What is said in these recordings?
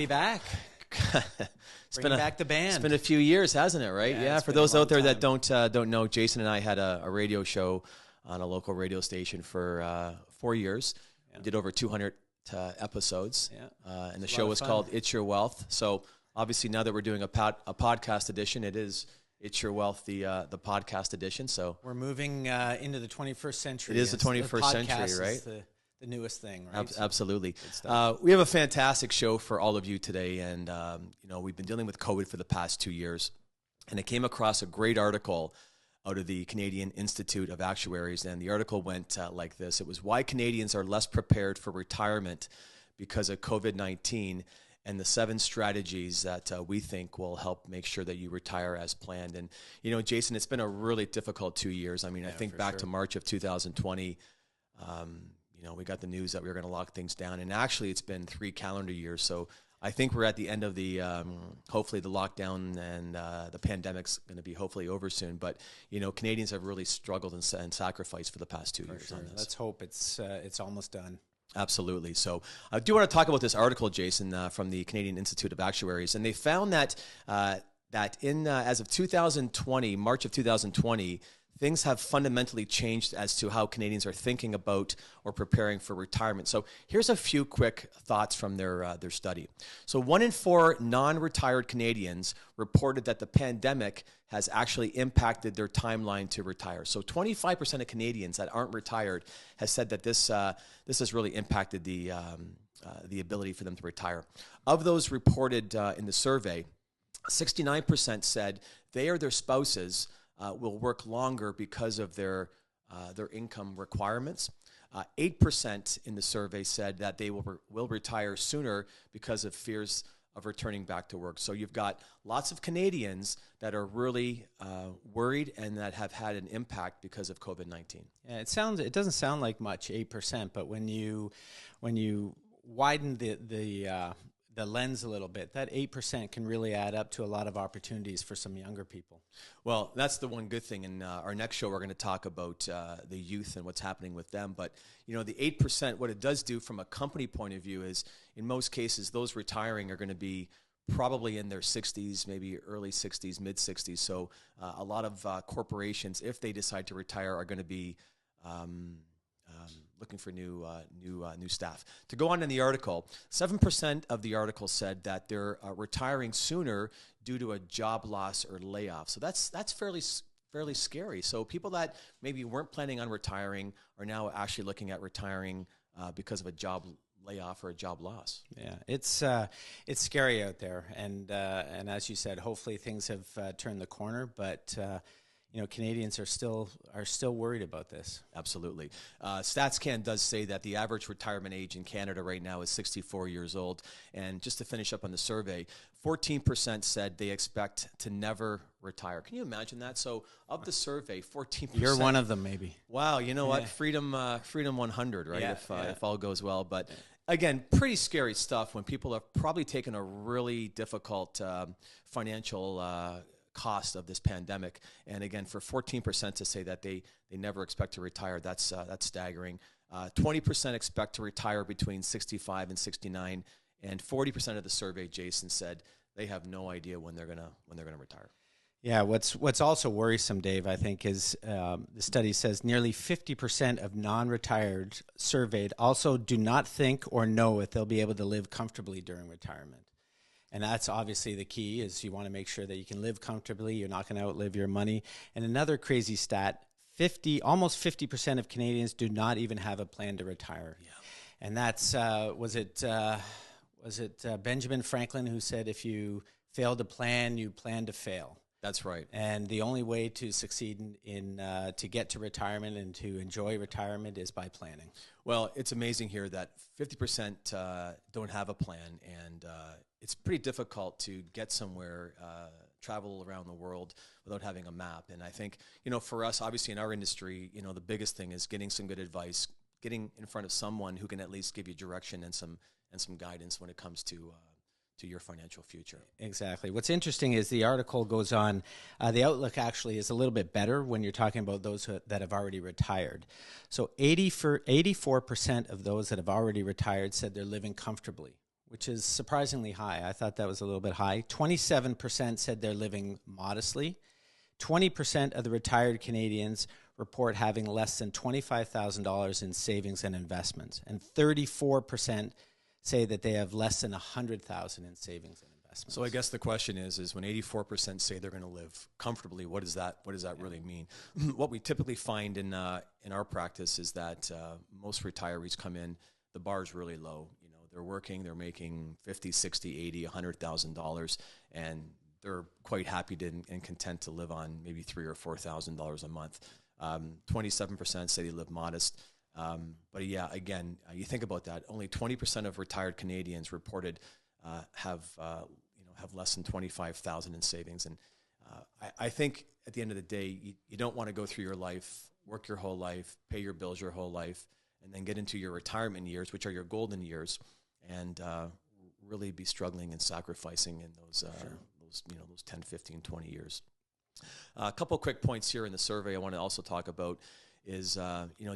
be back. Bringing back the band. It's been a few years, hasn't it? Right? Yeah. For those out there that don't know, Jason and I had a radio show on a local radio station for 4 years. Yeah. We did over 200 episodes. Yeah. And the show was called It's Your Wealth. So obviously now that we're doing a podcast edition, it is It's Your Wealth, the podcast edition. So we're moving into the 21st century. It is the 21st century, right? Is the newest thing, right? Absolutely. We have a fantastic show for all of you today, and we've been dealing with COVID for the past 2 years, and I came across a great article out of the Canadian Institute of Actuaries, and the article went like this. It was Why Canadians Are Less Prepared for Retirement Because of COVID-19, and the 7 strategies that we think will help make sure that you retire as planned. And, Jason, it's been a really difficult 2 years. I mean, I think back to March of 2020, we got the news that we were going to lock things down, and actually it's been 3 calendar years. So I think we're at the end of the, hopefully the lockdown and the pandemic's going to be hopefully over soon. But, Canadians have really struggled and sacrificed for the past 2 years on this. Let's hope it's almost done. Absolutely. So I do want to talk about this article, Jason, from the Canadian Institute of Actuaries. And they found that as of 2020, March of 2020, things have fundamentally changed as to how Canadians are thinking about or preparing for retirement. So here's a few quick thoughts from their study. So 1 in 4 non-retired Canadians reported that the pandemic has actually impacted their timeline to retire. So 25% of Canadians that aren't retired has said that this has really impacted the ability for them to retire. Of those reported in the survey, 69% said they or their spouses will work longer because of their income requirements. 8% in the survey said that they will retire sooner because of fears of returning back to work. So you've got lots of Canadians that are really worried and that have had an impact because of COVID-19. Yeah, it doesn't sound like much, 8%, but when you widen the lens a little bit, that 8% can really add up to a lot of opportunities for some younger people. Well, that's the one good thing. In our next show, we're going to talk about the youth and what's happening with them. But, the 8%, what it does do from a company point of view is, in most cases, those retiring are going to be probably in their 60s, maybe early 60s, mid 60s. So a lot of corporations, if they decide to retire, are going to be looking for new staff. To go on in the article, 7% of the article said that they're retiring sooner due to a job loss or layoff. So that's fairly scary. So people that maybe weren't planning on retiring are now actually looking at retiring because of a job layoff or a job loss. Yeah, it's scary out there, and as you said, hopefully things have turned the corner, but. Canadians are still worried about this. Absolutely. StatsCan does say that the average retirement age in Canada right now is 64 years old. And just to finish up on the survey, 14% said they expect to never retire. Can you imagine that? So of the survey, 14%. You're one of them, maybe. Wow. You know what? Freedom 100, right? If all goes well. But again, pretty scary stuff when people have probably taken a really difficult financial cost of this pandemic. And again, for 14% to say that they never expect to retire, that's staggering. 20% expect to retire between 65 and 69, and 40% of the survey, Jason, said they have no idea when they're gonna retire. Yeah, what's also worrisome, Dave, I think, is the study says nearly 50% of non-retired surveyed also do not think or know if they'll be able to live comfortably during retirement. And that's obviously the key, is you want to make sure that you can live comfortably, you're not going to outlive your money. And another crazy stat, almost 50% of Canadians do not even have a plan to retire. Yeah. And that's, was it Benjamin Franklin who said, if you fail to plan, you plan to fail? That's right. And the only way to succeed to get to retirement and to enjoy retirement is by planning. Well, it's amazing here that 50% don't have a plan, and it's pretty difficult to get somewhere, travel around the world without having a map. And I think, for us, obviously in our industry, the biggest thing is getting some good advice, getting in front of someone who can at least give you direction and some guidance when it comes to your financial future. Exactly. What's interesting is the article goes on, the outlook actually is a little bit better when you're talking about those that have already retired. So 84% of those that have already retired said they're living comfortably which is surprisingly high. I thought that was a little bit high. 27% said they're living modestly. 20% of the retired Canadians report having less than $25,000 in savings and investments. And 34% say that they have less than $100,000 in savings and investments. So I guess the question is when 84% say they're going to live comfortably, what does that really mean? What we typically find in our practice is that most retirees come in, the bar is really low. You know, they're working, they're making $50,000, $60,000, $80,000, $100,000, and they're quite happy and content to live on maybe $3,000 or $4,000 a month. 27% say they live modest. But yeah, again, you think about that. Only 20% of retired Canadians reported have less than $25,000 in savings. And I think at the end of the day, you don't want to go through your life, work your whole life, pay your bills your whole life, and then get into your retirement years, which are your golden years, and really be struggling and sacrificing in those 10, 15, 20 years. A couple quick points here in the survey I want to also talk about is,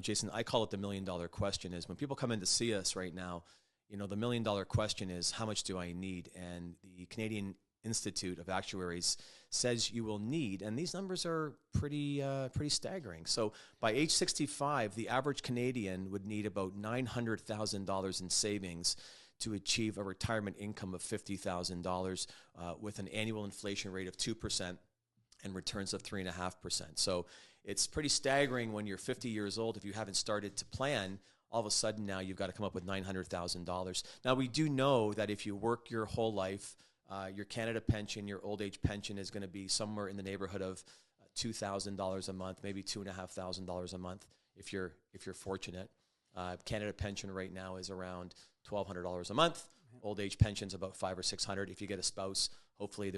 Jason, I call it the $1 million question. Is when people come in to see us right now, the $1 million question is, how much do I need? And the Canadian Institute of Actuaries says you will need, and these numbers are pretty staggering. So by age 65, the average Canadian would need about $900,000 in savings to achieve a retirement income of $50,000 with an annual inflation rate of 2% and returns of 3.5%. So it's pretty staggering when you're 50 years old. If you haven't started to plan, all of a sudden now you've got to come up with $900,000. Now, we do know that if you work your whole life, your Canada pension, your old age pension is going to be somewhere in the neighborhood of $2,000 a month, maybe $2,500 a month if you're fortunate. Canada pension right now is around $1,200 a month. Old age pension's about $500 or $600. If you get a spouse, hopefully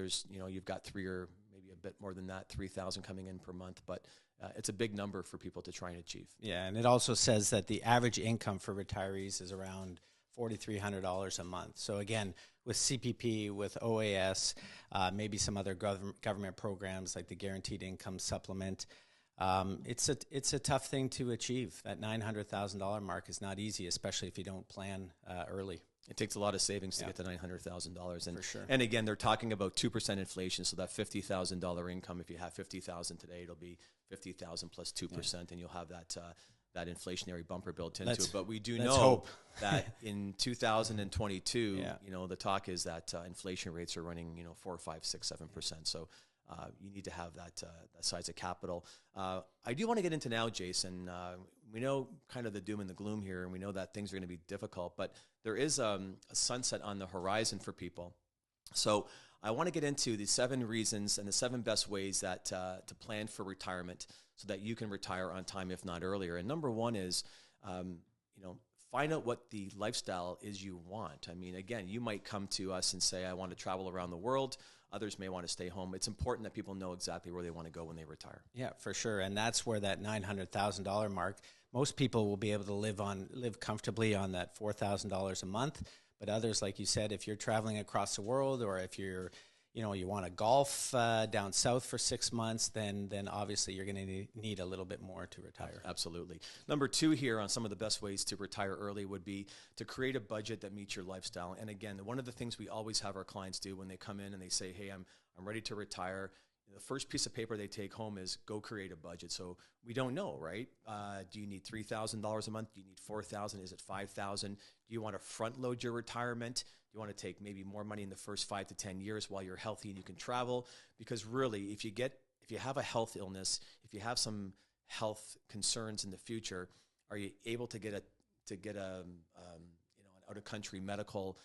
you've got three or maybe a bit more than that, $3,000 coming in per month. But it's a big number for people to try and achieve. Yeah, and it also says that the average income for retirees is around $4,300 a month. So again, with CPP, with OAS, maybe some other government programs like the Guaranteed Income Supplement, it's a tough thing to achieve. That $900,000 mark is not easy, especially if you don't plan early. It takes a lot of savings to get to $900,000. For sure. And again, they're talking about 2% inflation, so that $50,000 income, if you have $50,000 today, it'll be $50,000 plus 2%, and you'll have that inflationary bumper built into it. But we do know that in 2022, the talk is that inflation rates are running, 4, 5, 6, 7%. So you need to have that size of capital. I do want to get into now, Jason. We know kind of the doom and the gloom here, and we know that things are going to be difficult, but there is a sunset on the horizon for people. So I want to get into the 7 reasons and the 7 best ways that to plan for retirement so that you can retire on time, if not earlier. And number 1 is, find out what the lifestyle is you want. I mean, again, you might come to us and say, I want to travel around the world. Others may want to stay home. It's important that people know exactly where they want to go when they retire. Yeah, for sure. And that's where that $900,000 mark, most people will be able to live comfortably on that $4,000 a month. But others, like you said, if you're traveling across the world, or if you're, you want to golf down south for 6 months, then obviously you're going to need a little bit more to retire. Absolutely. Number 2 here on some of the best ways to retire early would be to create a budget that meets your lifestyle. And again, one of the things we always have our clients do when they come in and they say, hey, I'm ready to retire, the first piece of paper they take home is go create a budget. So we don't know, right? Do you need $3,000 a month? Do you need $4,000? Is it $5,000? Do you want to front load your retirement? Do you want to take maybe more money in the first 5 to 10 years while you're healthy and you can travel? Because really, if you have a health illness, if you have some health concerns in the future, are you able to get an out of country medical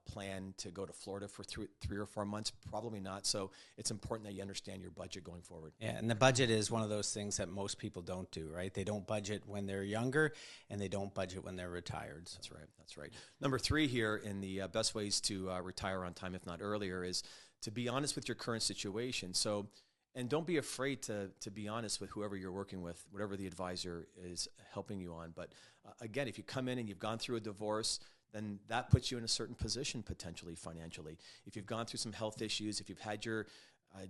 plan to go to Florida for 3 or 4 months? Probably not. So it's important that you understand your budget going forward. Yeah, and the budget is one of those things that most people don't do, right? They don't budget when they're younger, and they don't budget when they're retired. So. That's right. Number 3 here in the best ways to retire on time, if not earlier, is to be honest with your current situation. So, and don't be afraid to be honest with whoever you're working with, whatever the advisor is helping you on. But again, if you come in and you've gone through a divorce, then that puts you in a certain position potentially financially. If you've gone through some health issues, if you've had your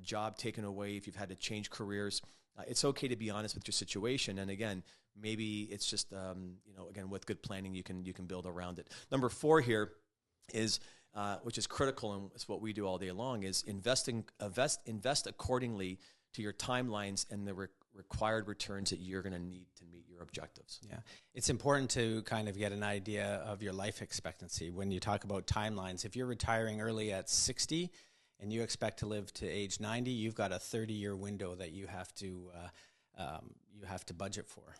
job taken away, if you've had to change careers, it's okay to be honest with your situation. And again, maybe it's just, again, with good planning, you can build around it. Number 4 here is which is critical, and it's what we do all day long, is invest accordingly to your timelines and the required returns that you're going to need to meet your objectives. Yeah. It's important to kind of get an idea of your life expectancy. When you talk about timelines, if you're retiring early at 60 and you expect to live to age 90, you've got a 30-year window that you have to budget for.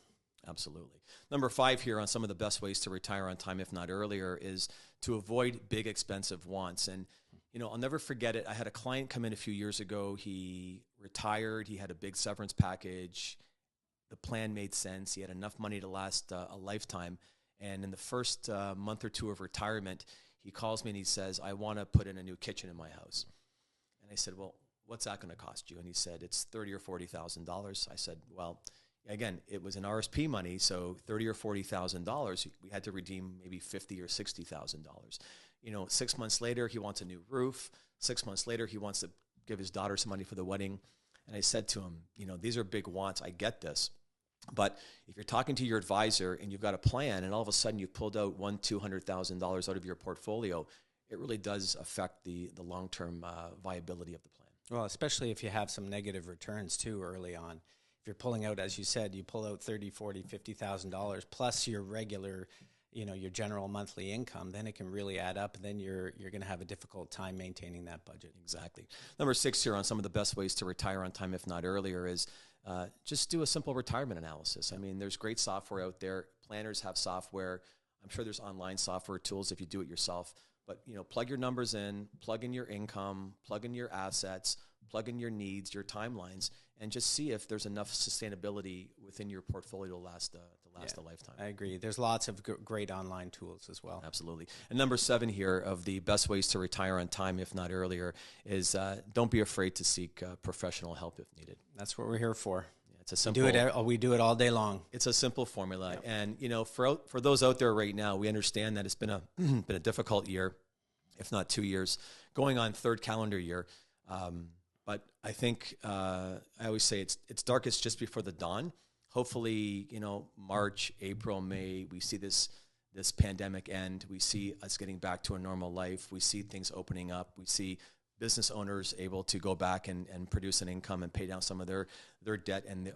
Absolutely. Number 5 here on some of the best ways to retire on time, if not earlier, is to avoid big expensive wants. And, you know, I'll never forget it. I had a client come in a few years ago. He retired. He had a big severance package. The plan made sense. He had enough money to last a lifetime. And in the first month or two of retirement, he calls me and he says, I want to put in a new kitchen in my house. And I said, well, what's that going to cost you? And he said, it's $30,000 or $40,000. I said, well, again, it was an RSP money, so $30,000 or $40,000. We had to redeem maybe $50,000 or $60,000. You know, 6 months later, he wants a new roof. 6 months later, he wants to give his daughter some money for the wedding. And I said to him, you know, these are big wants. I get this. But if you're talking to your advisor and you've got a plan, and all of a sudden you've pulled out $200,000 out of your portfolio, it really does affect the long-term viability of the plan. Well, especially if you have some negative returns too early on. If you're pulling out, as you said, you pull out $30,000, $40,000, $50,000 plus your regular, you know, your general monthly income, then it can really add up, and then you're going to have a difficult time maintaining that budget. Exactly. Number 6 here on some of the best ways to retire on time, if not earlier, is just do a simple retirement analysis. I mean, there's great software out there. Planners have software. I'm sure there's online software tools if you do it yourself. But, you know, plug your numbers in, plug in your income, plug in your assets, plug in your needs, your timelines, and just see if there's enough sustainability within your portfolio to last a lifetime. I agree. There's lots of great online tools as well. Absolutely. And number 7 here of the best ways to retire on time, if not earlier, is don't be afraid to seek professional help if needed. That's what we're here for. Yeah, it's a simple. We do it all day long. It's a simple formula, and you know, for those out there right now, we understand that it's been a difficult year, if not 2 years, going on 3rd calendar year. But I think I always say it's darkest just before the dawn. Hopefully, you know, March, April, May, we see this pandemic end. We see us getting back to a normal life. We see things opening up. We see business owners able to go back and produce an income and pay down some of their debt and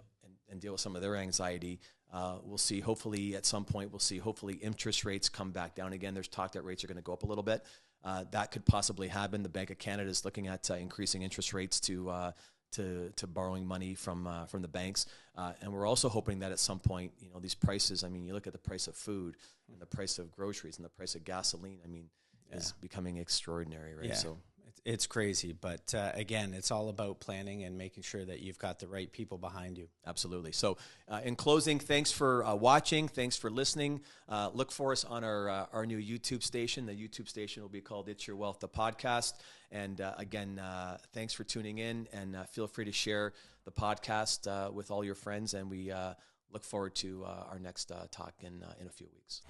deal with some of their anxiety. We'll see, hopefully, at some point, hopefully interest rates come back down again. There's talk that rates are going to go up a little bit. That could possibly happen. The Bank of Canada is looking at increasing interest rates to borrowing money from the banks, and we're also hoping that at some point, you know, these prices. I mean, you look at the price of food and the price of groceries and the price of gasoline. I mean, is becoming extraordinary, right? Yeah. So it's crazy, but again, it's all about planning and making sure that you've got the right people behind you. Absolutely. So in closing, thanks for watching. Thanks for listening. Look for us on our new YouTube station. The YouTube station will be called It's Your Wealth, the podcast. And again, thanks for tuning in, and feel free to share the podcast with all your friends. And we look forward to our next talk in a few weeks.